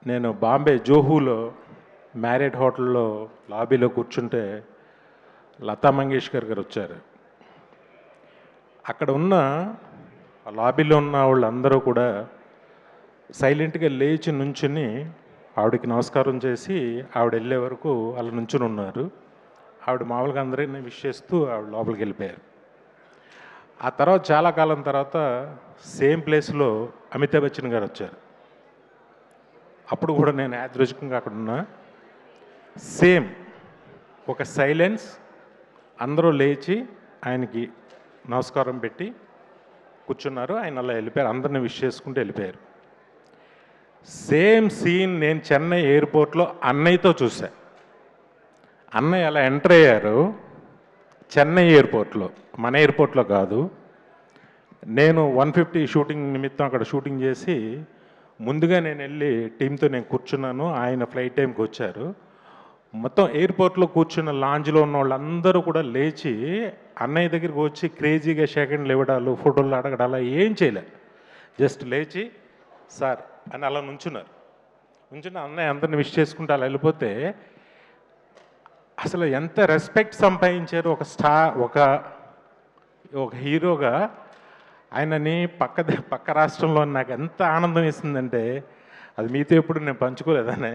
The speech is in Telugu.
నేను బాంబే జోహూలో మ్యారియట్ హోటల్లో లాబీలో కూర్చుంటే లతా మంగేష్కర్ గారు వచ్చారు. అక్కడ ఉన్న లాబీలో ఉన్న వాళ్ళందరూ కూడా సైలెంట్గా లేచి నుంచుని ఆవిడకి నమస్కారం చేసి ఆవిడ వెళ్ళే వరకు అలా నుంచుని ఉన్నారు. ఆవిడ మామూలుగా అందరినీ విష్ చేస్తూ ఆవిడ లోపలికి వెళ్ళిపోయారు. ఆ తర్వాత చాలా కాలం తర్వాత సేమ్ ప్లేస్లో అమితాబ్ బచ్చన్ గారు వచ్చారు. అప్పుడు కూడా నేను యాదృచ్ఛికంగా అక్కడ ఉన్నా. సేమ్ ఒక సైలెన్స్, అందరూ లేచి ఆయనకి నమస్కారం పెట్టి కూర్చున్నారు. ఆయన అలా వెళ్ళిపోయారు, అందరిని విష్ చేసుకుంటూ వెళ్ళిపోయారు. సేమ్ సీన్ నేను చెన్నై ఎయిర్పోర్ట్లో అన్నయ్యతో చూసా. అన్నయ్య అలా ఎంటర్ అయ్యారు చెన్నై ఎయిర్పోర్ట్లో, మన ఎయిర్పోర్ట్లో కాదు. నేను 150 షూటింగ్ నిమిత్తం అక్కడ షూటింగ్ చేసి ముందుగా నేను వెళ్ళి టీంతో నేను కూర్చున్నాను. ఆయన ఫ్లైట్ టైంకి వచ్చారు. మొత్తం ఎయిర్పోర్ట్లో కూర్చున్న లాంజ్లో ఉన్న వాళ్ళందరూ కూడా లేచి అన్నయ్య దగ్గరికి వచ్చి క్రేజీగా సెకండ్లు ఇవ్వడాలు, ఫోటోలు అడగడాలు ఏం చేయలే. జస్ట్ లేచి సార్ అని అలా నుంచున్నారు. నుంచుని అన్నయ్య అందరిని విష్ చేసుకుంటూ అలా వెళ్ళిపోతే అసలు ఎంత రెస్పెక్ట్ సంపాదించారు ఒక ఒక హీరోగా. ఆయనని పక్క రాష్ట్రంలో నాకు ఎంత ఆనందం ఇస్తుందంటే అది మీతో ఎప్పుడు నేను పంచుకోలేదనే.